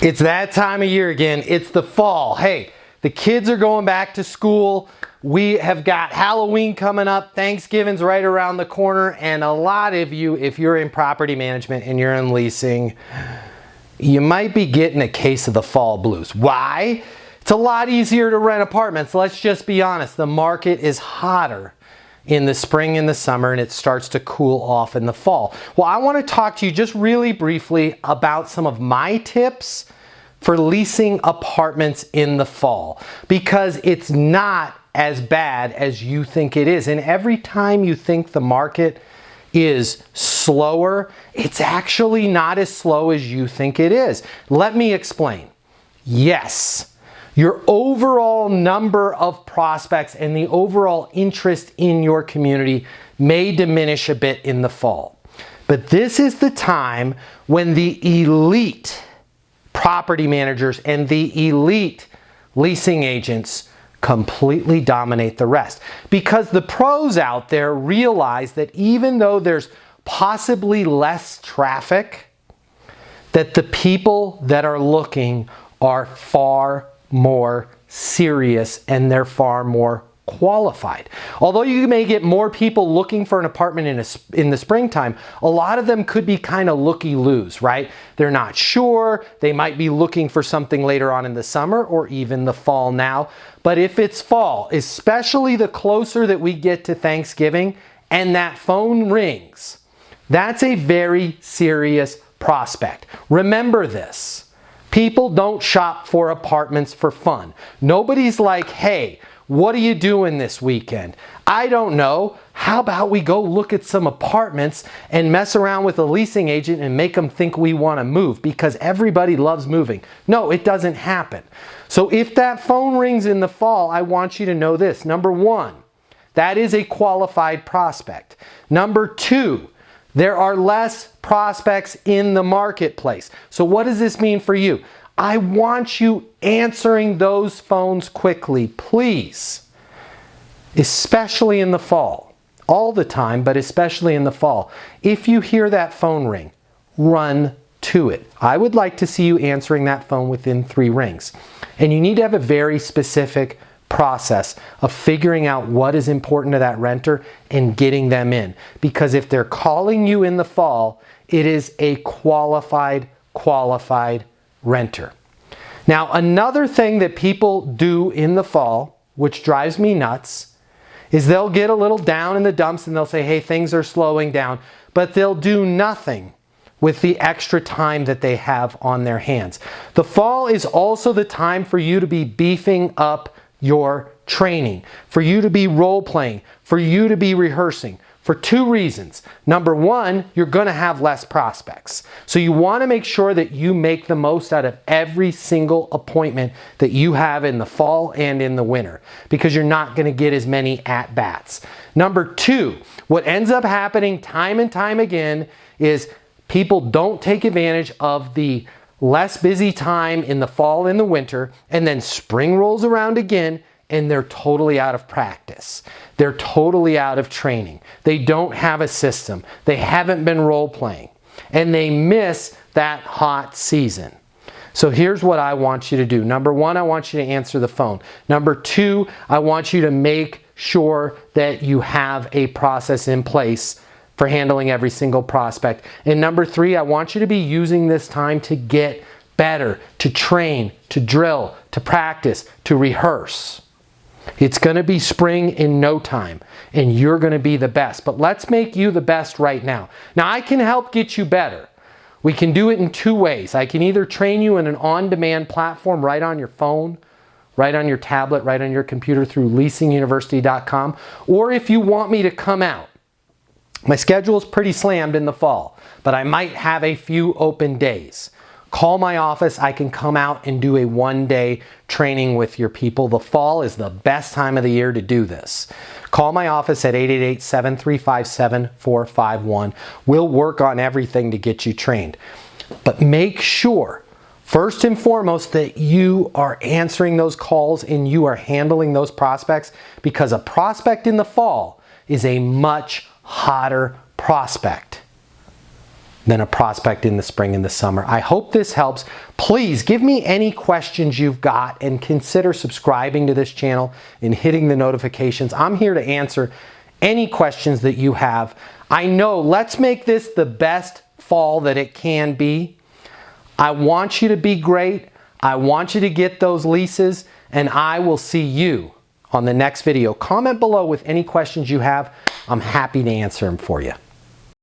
It's that time of year again. It's the fall. Hey, the kids are going back to school. We have got Halloween coming up. Thanksgiving's right around the corner. And a lot of you, if you're in property management and you're in leasing, you might be getting a case of the fall blues. Why? It's a lot easier to rent apartments. Let's just be honest. The market is hotter in the spring and the summer, and it starts to cool off in the fall. Well, I want to talk to you just really briefly about some of my tips for leasing apartments in the fall, because it's not as bad as you think it is. And every time you think the market is slower, it's actually not as slow as you think it is. Let me explain. Yes, your overall number of prospects and the overall interest in your community may diminish a bit in the fall. But this is the time when the elite property managers and the elite leasing agents completely dominate the rest. Because the pros out there realize that even though there's possibly less traffic, that the people that are looking are far more serious and they're far more qualified. Although you may get more people looking for an apartment in the springtime, a lot of them could be kind of looky-loos, right? They're not sure. They might be looking for something later on in the summer or even the fall now. But if it's fall, especially the closer that we get to Thanksgiving and that phone rings, that's a very serious prospect. Remember this. People don't shop for apartments for fun. Nobody's like, hey, what are you doing this weekend? I don't know. How about we go look at some apartments and mess around with a leasing agent and make them think we want to move because everybody loves moving. No, it doesn't happen. So if that phone rings in the fall, I want you to know this. Number one, that is a qualified prospect. Number two, there are less prospects in the marketplace. So what does this mean for you? I want you answering those phones quickly, please. Especially in the fall. All the time, but especially in the fall. If you hear that phone ring, run to it. I would like to see you answering that phone within 3 rings. And you need to have a very specific process of figuring out what is important to that renter and getting them in. Because if they're calling you in the fall, it is a qualified renter. Now, another thing that people do in the fall, which drives me nuts, is they'll get a little down in the dumps and they'll say, hey, things are slowing down, but they'll do nothing with the extra time that they have on their hands. The fall is also the time for you to be beefing up your training, for you to be role-playing, for you to be rehearsing, for 2 reasons. Number one, you're going to have less prospects. So you want to make sure that you make the most out of every single appointment that you have in the fall and in the winter, because you're not going to get as many at-bats. Number two, what ends up happening time and time again is people don't take advantage of the less busy time in the fall and the winter, and then spring rolls around again and they're totally out of practice. They're totally out of training. They don't have a system. They haven't been role playing and they miss that hot season. So here's what I want you to do. Number one, I want you to answer the phone. Number two, I want you to make sure that you have a process in place for handling every single prospect. And number three, I want you to be using this time to get better, to train, to drill, to practice, to rehearse. It's going to be spring in no time, and you're going to be the best. But let's make you the best right now. Now, I can help get you better. We can do it in 2 ways. I can either train you in an on-demand platform right on your phone, right on your tablet, right on your computer through leasinguniversity.com, or if you want me to come out. My schedule is pretty slammed in the fall, but I might have a few open days. Call my office. I can come out and do a 1-day training with your people. The fall is the best time of the year to do this. Call my office at 888-735-7451. We'll work on everything to get you trained. But make sure, first and foremost, that you are answering those calls and you are handling those prospects, because a prospect in the fall is a much hotter prospect than a prospect in the spring and the summer. I hope this helps. Please give me any questions you've got and consider subscribing to this channel and hitting the notifications. I'm here to answer any questions that you have. I know, let's make this the best fall that it can be. I want you to be great. I want you to get those leases, and I will see you on the next video. Comment below with any questions you have. I'm happy to answer them for you.